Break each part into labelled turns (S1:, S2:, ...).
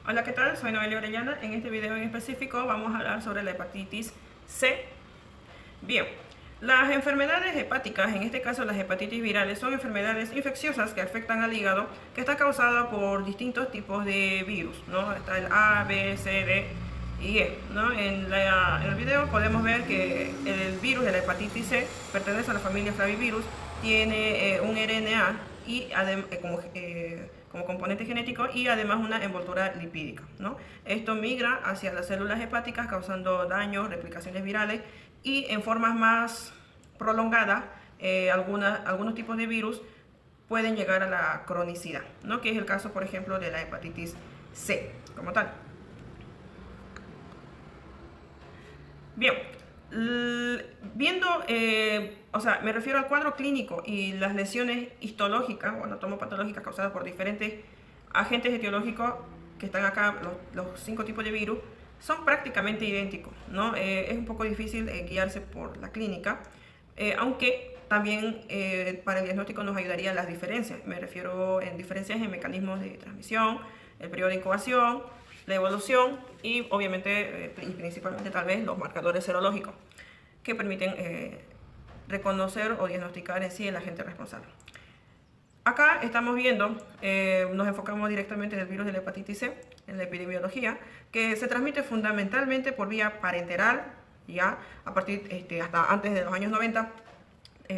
S1: Hola, ¿qué tal? Soy Noelia Orellana. En este video en específico vamos a hablar sobre la hepatitis C. Bien, las enfermedades hepáticas, en este caso las hepatitis virales, son enfermedades infecciosas que afectan al hígado, que está causada por distintos tipos de virus, ¿no? Está el A, B, C, D y E, ¿no? En el video podemos ver que el virus de la hepatitis C pertenece a la familia Flavivirus, tiene un RNA y como componente genético y además una envoltura lipídica, ¿no? Esto migra hacia las células hepáticas causando daños, replicaciones virales y en formas más prolongadas algunos tipos de virus pueden llegar a la cronicidad, ¿no? Que es el caso, por ejemplo, de la hepatitis C como tal. Bien, viendo, me refiero al cuadro clínico y las lesiones histológicas o anatomopatológicas causadas por diferentes agentes etiológicos que están acá, los 5 tipos de virus, son prácticamente idénticos, ¿no? Es un poco difícil guiarse por la clínica, aunque también para el diagnóstico nos ayudaría las diferencias. Me refiero en diferencias en mecanismos de transmisión, el periodo de incubación, la evolución y obviamente y principalmente tal vez los marcadores serológicos que permiten reconocer o diagnosticar en sí el agente responsable. Acá estamos viendo, nos enfocamos directamente en el virus de la hepatitis C, en la epidemiología, que se transmite fundamentalmente por vía parenteral, ya a partir hasta antes de los años 90,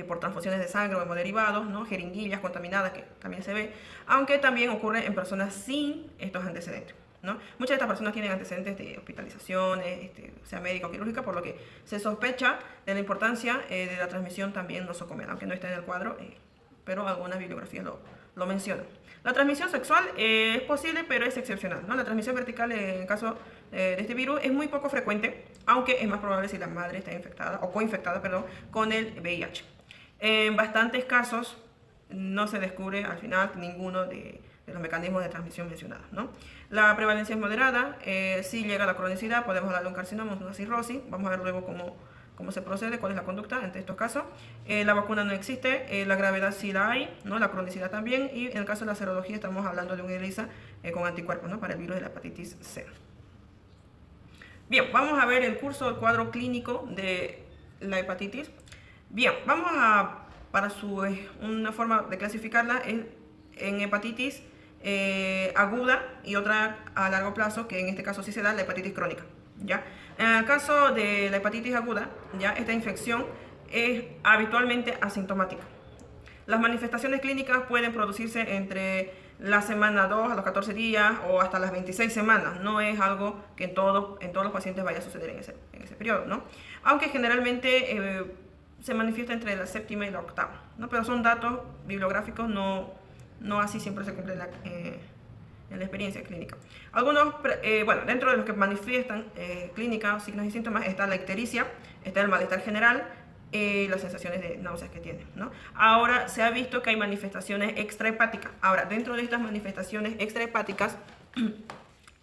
S1: por transfusiones de sangre o hemoderivados, ¿no? Jeringuillas contaminadas, que también se ve, aunque también ocurre en personas sin estos antecedentes, ¿no? Muchas de estas personas tienen antecedentes de hospitalizaciones, sea médica o quirúrgica, por lo que se sospecha de la importancia de la transmisión también nosocomial, aunque no está en el cuadro, pero algunas bibliografías lo mencionan. La transmisión sexual es posible, pero es excepcional, ¿no? La transmisión vertical en el caso de este virus es muy poco frecuente, aunque es más probable si la madre está infectada o coinfectada, perdón, con el VIH. En bastantes casos no se descubre al final ninguno de los mecanismos de transmisión mencionados, ¿no? La prevalencia es moderada, si llega a la cronicidad podemos hablar de un carcinoma, una cirrosis. Vamos a ver luego cómo se procede, cuál es la conducta entre estos casos. La vacuna no existe, la gravedad sí la hay, ¿no? La cronicidad también, y en el caso de la serología estamos hablando de un ELISA con anticuerpos, ¿no? Para el virus de la hepatitis C. Bien, vamos a ver el cuadro clínico de la hepatitis. Bien, para una forma de clasificarla en hepatitis aguda y otra a largo plazo, que en este caso sí se da la hepatitis crónica, ¿ya? En el caso de la hepatitis aguda, ¿ya? Esta infección es habitualmente asintomática. Las manifestaciones clínicas pueden producirse entre la semana 2 a los 14 días o hasta las 26 semanas. No es algo que en todos los pacientes vaya a suceder en ese periodo, ¿no? Aunque generalmente se manifiesta entre la séptima y la octava, ¿no? Pero son datos bibliográficos, no así siempre se cumple en la experiencia clínica. Dentro de los que manifiestan clínica, signos y síntomas, está la ictericia, está el malestar general, las sensaciones de náuseas que tienen, ¿no? Ahora se ha visto que hay manifestaciones extrahepáticas. Ahora, dentro de estas manifestaciones extrahepáticas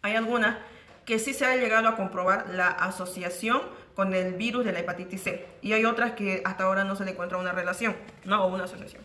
S1: hay algunas que sí se ha llegado a comprobar la asociación con el virus de la hepatitis C, y hay otras que hasta ahora no se le encuentra una relación, ¿no? O una asociación.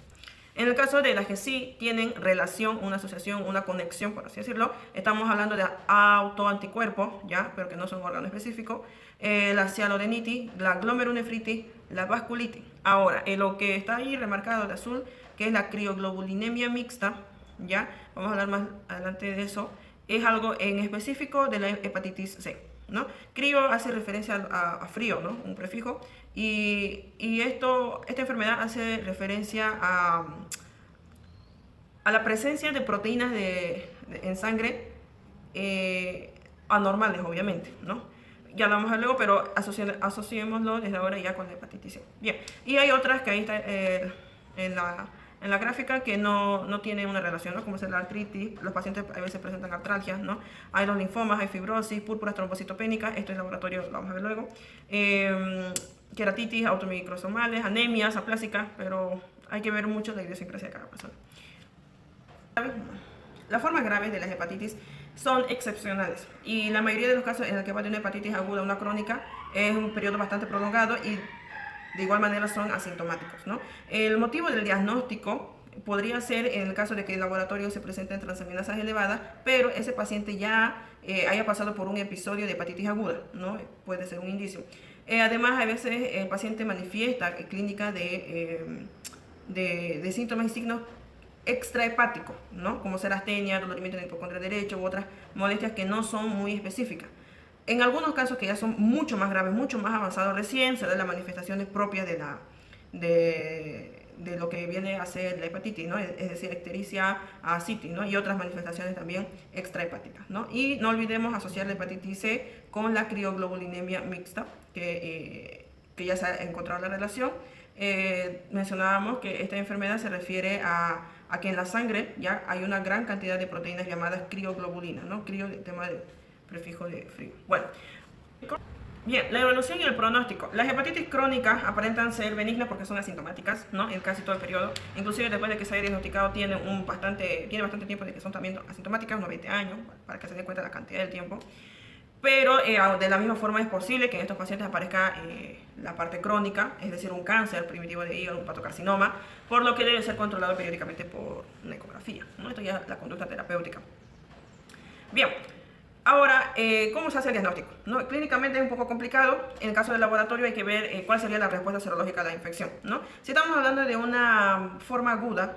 S1: En el caso de las que sí tienen relación, una asociación, una conexión, por así decirlo, estamos hablando de autoanticuerpos, ¿ya? Pero que no son órganos específicos, la cialodenitis, la glomerulonefritis, la vasculitis. Ahora, lo que está ahí remarcado de azul, que es la crioglobulinemia mixta, ¿ya? Vamos a hablar más adelante de eso, es algo en específico de la hepatitis C, ¿no? Crio hace referencia a frío, ¿no? Un prefijo, y esta enfermedad hace referencia a la presencia de proteínas en sangre anormales, obviamente, ¿no? Ya lo vamos a ver luego, pero asociémoslo desde ahora ya con la hepatitis C. Bien, y hay otras que ahí está en la gráfica que no tienen una relación, ¿no? Como es la artritis, los pacientes a veces presentan artralgias, ¿no? Hay los linfomas, hay fibrosis, púrpuras trombocitopénicas, esto en laboratorio lo vamos a ver luego. Queratitis, automicrosomales, anemias, aplásicas, pero hay que ver mucho la idiosincrasia de cada persona. Las formas graves de las hepatitis son excepcionales y la mayoría de los casos en los que va de una hepatitis aguda a una crónica es un periodo bastante prolongado y de igual manera son asintomáticos, ¿no? El motivo del diagnóstico podría ser en el caso de que el laboratorio se presenten transaminasas elevadas, pero ese paciente ya haya pasado por un episodio de hepatitis aguda, ¿no? Puede ser un indicio. Además, a veces el paciente manifiesta clínica de síntomas y signos extrahepáticos, ¿no? Como ser astenia, dolorimiento en el hipocondrio derecho u otras molestias que no son muy específicas. En algunos casos que ya son mucho más graves, mucho más avanzados, recién se dan las manifestaciones propias de lo que viene a ser la hepatitis, ¿no? Es decir, ictericia, ascitis, ¿no? Y otras manifestaciones también extrahepáticas, ¿no? Y no olvidemos asociar la hepatitis C con la crioglobulinemia mixta, que ya se ha encontrado la relación. Mencionábamos que esta enfermedad se refiere a que en la sangre ya hay una gran cantidad de proteínas llamadas crioglobulinas, ¿no? Crio, el tema del prefijo de frío. Bueno. Bien, la evolución y el pronóstico. Las hepatitis crónicas aparentan ser benignas porque son asintomáticas, ¿no? En casi todo el periodo. Inclusive después de que se haya diagnosticado tiene bastante tiempo de que son también asintomáticas, unos 20 años, para que se den cuenta de la cantidad del tiempo. Pero de la misma forma es posible que en estos pacientes aparezca la parte crónica, es decir, un cáncer primitivo de hígado, un hepatocarcinoma, por lo que debe ser controlado periódicamente por una ecografía, ¿no? Esto ya es la conducta terapéutica. Bien. Ahora, ¿cómo se hace el diagnóstico? ¿No? Clínicamente es un poco complicado. En el caso del laboratorio hay que ver cuál sería la respuesta serológica a la infección, ¿no? Si estamos hablando de una forma aguda,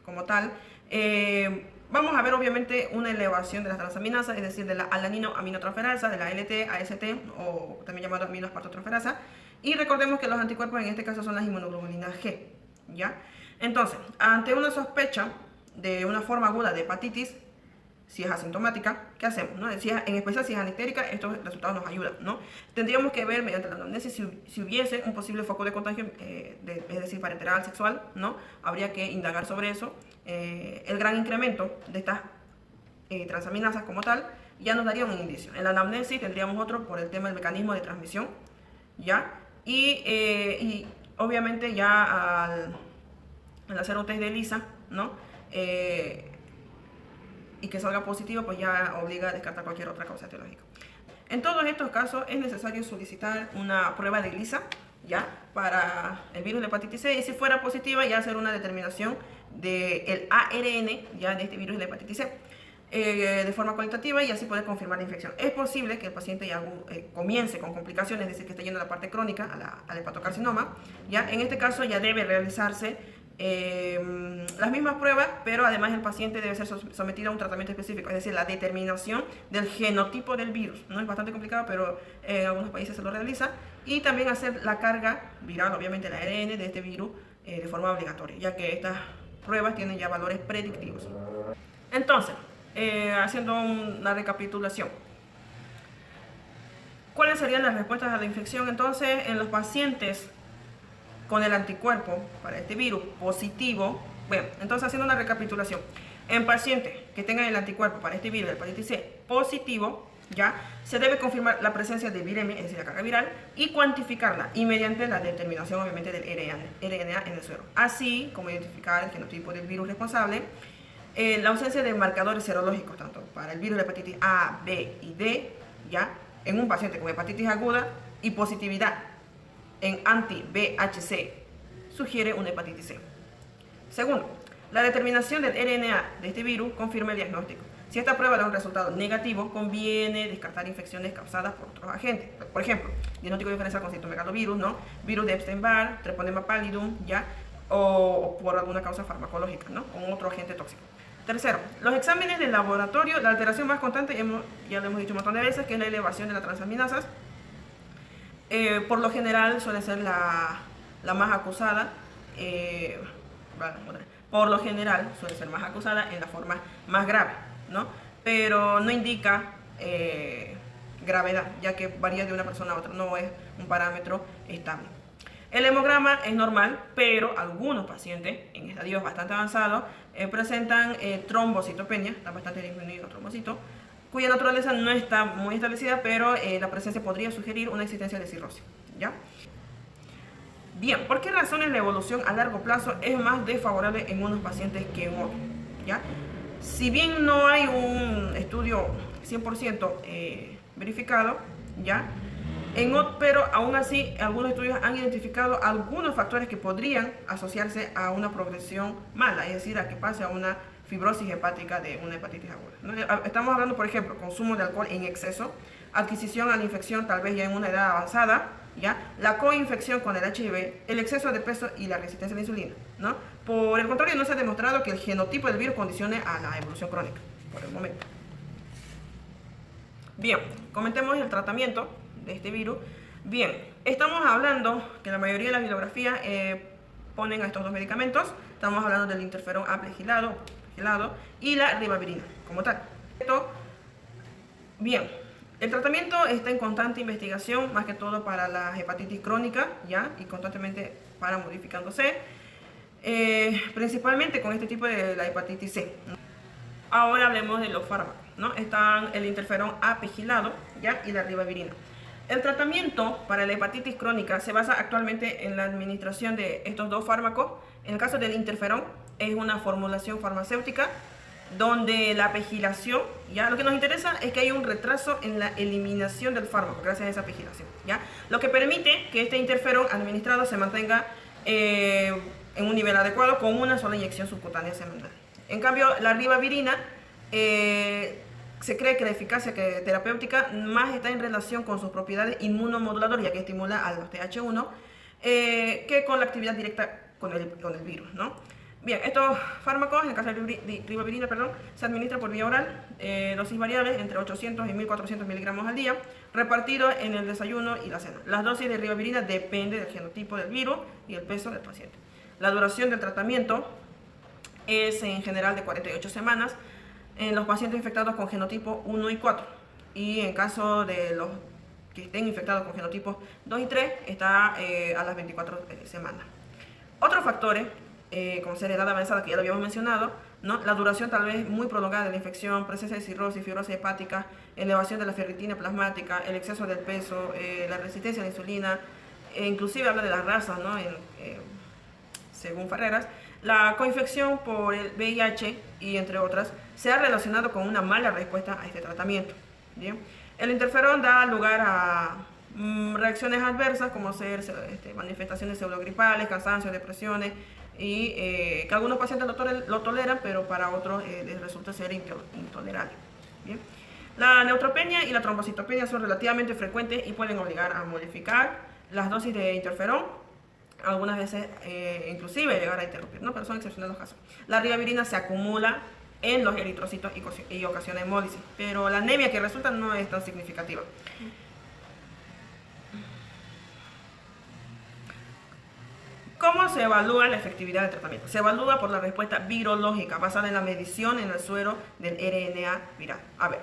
S1: como tal, vamos a ver obviamente una elevación de las transaminasas, es decir, de la alanino-aminotransferasa, de la LT, AST, o también llamado aminoaspartotransferasa. Y recordemos que los anticuerpos en este caso son las inmunoglobulinas G, ¿ya? Entonces, ante una sospecha de una forma aguda de hepatitis, si es asintomática, ¿qué hacemos? ¿No? En especial si es anictérica, estos resultados nos ayudan, ¿no? Tendríamos que ver mediante la anamnesis si hubiese un posible foco de contagio, es decir, parenteral sexual, ¿no? Habría que indagar sobre eso. El gran incremento de estas transaminasas como tal ya nos daría un indicio. En la anamnesis tendríamos otro por el tema del mecanismo de transmisión, ¿ya? Y obviamente ya al hacer un test de ELISA, ¿no? Y que salga positivo, pues ya obliga a descartar cualquier otra causa etiológica. En todos estos casos es necesario solicitar una prueba de ELISA, ¿ya? Para el virus de hepatitis C, y si fuera positiva ya hacer una determinación del ARN, ya de este virus de hepatitis C, de forma cualitativa, y así poder confirmar la infección. Es posible que el paciente ya comience con complicaciones, es decir, que esté yendo a la parte crónica, al hepatocarcinoma, ¿ya? En este caso ya debe realizarse las mismas pruebas, pero además el paciente debe ser sometido a un tratamiento específico, es decir, la determinación del genotipo del virus. No es bastante complicado, pero en algunos países se lo realiza, y también hacer la carga viral, obviamente el ARN de este virus, de forma obligatoria, ya que estas pruebas tienen ya valores predictivos. Entonces, haciendo una recapitulación, ¿cuáles serían las respuestas a la infección? Entonces, en los pacientes con el anticuerpo para este virus positivo, bueno, entonces haciendo una recapitulación, en pacientes que tengan el anticuerpo para este virus, el hepatitis C positivo, ya se debe confirmar la presencia de viremia, es decir, la carga viral, y cuantificarla, y mediante la determinación obviamente del RNA en el suero, así como identificar el genotipo del virus responsable, la ausencia de marcadores serológicos tanto para el virus de hepatitis A, B y D, ya en un paciente con hepatitis aguda, y positividad en anti-BHC sugiere una hepatitis C. Segundo, la determinación del RNA de este virus confirma el diagnóstico. Si esta prueba da un resultado negativo, conviene descartar infecciones causadas por otros agentes. Por ejemplo, diagnóstico diferencial con citomegalovirus, ¿no? Virus de Epstein-Barr, Treponema pallidum, ¿ya? O por alguna causa farmacológica, ¿no? Con otro agente tóxico. Tercero, los exámenes de laboratorio, la alteración más constante, ya lo hemos dicho un montón de veces, que es la elevación de las transaminasas. Por lo general suele ser la más acusada, por lo general suele ser más acusada en la forma más grave, ¿no? Pero no indica gravedad, ya que varía de una persona a otra, no es un parámetro estable. El hemograma es normal, pero algunos pacientes en estadios bastante avanzados presentan trombocitopenia, está bastante disminuido el trombocito, cuya naturaleza no está muy establecida, pero la presencia podría sugerir una existencia de cirrosis, ¿ya? Bien, ¿por qué razones la evolución a largo plazo es más desfavorable en unos pacientes que en otros? ¿Ya? Si bien no hay un estudio 100% verificado, ¿ya? Pero aún así, algunos estudios han identificado algunos factores que podrían asociarse a una progresión mala, es decir, a que pase a una fibrosis hepática de una hepatitis aguda, ¿no? Estamos hablando, por ejemplo, consumo de alcohol en exceso, adquisición a la infección tal vez ya en una edad avanzada, ¿ya? La coinfección con el HIV, el exceso de peso y la resistencia a la insulina, ¿no? Por el contrario, no se ha demostrado que el genotipo del virus condicione a la evolución crónica, por el momento. Bien, comentemos el tratamiento de este virus. Bien, estamos hablando que la mayoría de las bibliografías ponen a estos dos medicamentos. Estamos hablando del interferón A plegilado y la ribavirina como tal. Bien, el tratamiento está en constante investigación, más que todo para la hepatitis crónica, ¿ya? Y constantemente para modificándose, principalmente con este tipo de la hepatitis C. Ahora hablemos de los fármacos, ¿no? Están el interferón A pegilado, ¿ya? Y la ribavirina. El tratamiento para la hepatitis crónica se basa actualmente en la administración de estos dos fármacos. En el caso del interferón, es una formulación farmacéutica donde la pegilación, ¿ya? Lo que nos interesa es que hay un retraso en la eliminación del fármaco gracias a esa pegilación, ¿ya? Lo que permite que este interferón administrado se mantenga en un nivel adecuado con una sola inyección subcutánea semanal. En cambio, la ribavirina se cree que la eficacia terapéutica más está en relación con sus propiedades inmunomoduladoras, ya que estimula a los TH1, que con la actividad directa con el virus, ¿no? Bien, estos fármacos, en el caso de ribavirina, se administran por vía oral, dosis variables entre 800 y 1400 miligramos al día, repartidos en el desayuno y la cena. Las dosis de ribavirina dependen del genotipo del virus y el peso del paciente. La duración del tratamiento es en general de 48 semanas en los pacientes infectados con genotipo 1 y 4. Y en caso de los que estén infectados con genotipos 2 y 3, está a las 24 semanas. Otros factores, como ser edad avanzada, que ya lo habíamos mencionado, ¿no? La duración tal vez muy prolongada de la infección, presencia de cirrosis, fibrosis hepática, elevación de la ferritina plasmática, el exceso del peso, la resistencia a la insulina, inclusive habla de las razas, ¿no? Según Ferreras, la coinfección por el VIH y entre otras se ha relacionado con una mala respuesta a este tratamiento. ¿Bien? El interferón da lugar a reacciones adversas como ser manifestaciones pseudogripales, cansancio, depresiones y que algunos pacientes lo toleran, pero para otros les resulta ser intolerable. ¿Bien? La neutropenia y la trombocitopenia son relativamente frecuentes y pueden obligar a modificar las dosis de interferón, algunas veces inclusive llegar a interrumpir, ¿no? Pero son excepcionales los casos. La ribavirina se acumula en los eritrocitos y ocasiona hemólisis, pero la anemia que resulta no es tan significativa. ¿Cómo se evalúa la efectividad del tratamiento? Se evalúa por la respuesta virológica basada en la medición en el suero del RNA viral. A ver,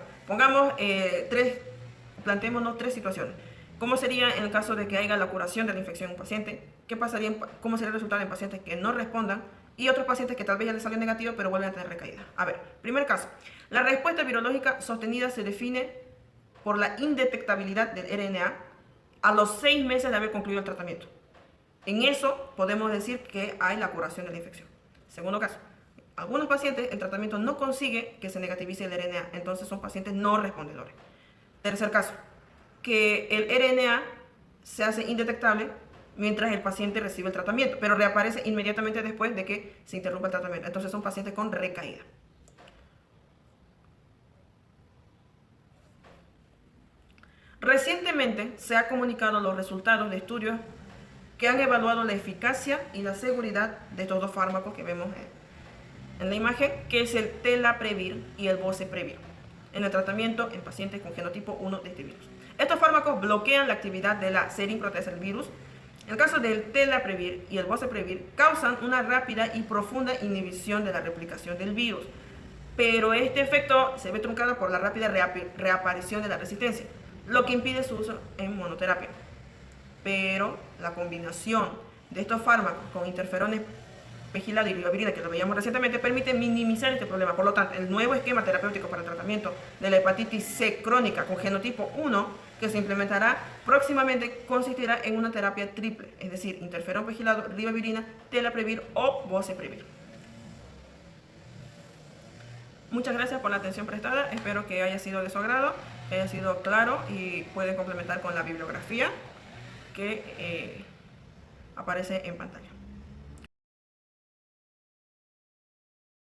S1: planteémonos tres situaciones. ¿Cómo sería en el caso de que haya la curación de la infección en un paciente? ¿Cómo sería el resultado en pacientes que no respondan? Y otros pacientes que tal vez ya les salió negativo, pero vuelven a tener recaída. A ver, primer caso. La respuesta virológica sostenida se define por la indetectabilidad del RNA a los 6 meses de haber concluido el tratamiento. En eso podemos decir que hay la curación de la infección. Segundo caso. Algunos pacientes el tratamiento no consigue que se negativice el RNA, entonces son pacientes no respondedores. Tercer caso. Que el RNA se hace indetectable mientras el paciente recibe el tratamiento, pero reaparece inmediatamente después de que se interrumpa el tratamiento. Entonces son pacientes con recaída. Recientemente se han comunicado los resultados de estudios que han evaluado la eficacia y la seguridad de estos dos fármacos que vemos en la imagen, que es el telaprevir y el boceprevir, en el tratamiento en pacientes con genotipo 1 de este virus. Estos fármacos bloquean la actividad de la serin proteasa del virus. En el caso del telaprevir y el boceprevir, causan una rápida y profunda inhibición de la replicación del virus, pero este efecto se ve truncado por la rápida reaparición de la resistencia, lo que impide su uso en monoterapia. Pero la combinación de estos fármacos con interferones pegilado y ribavirina, que lo veíamos recientemente, permite minimizar este problema. Por lo tanto, el nuevo esquema terapéutico para el tratamiento de la hepatitis C crónica con genotipo 1 que se implementará próximamente consistirá en una terapia triple, es decir, interferón pegilado, ribavirina, telaprevir o boceprevir. Muchas gracias por la atención prestada, espero que haya sido de su agrado que haya sido claro y pueden complementar con la bibliografía que aparece en pantalla.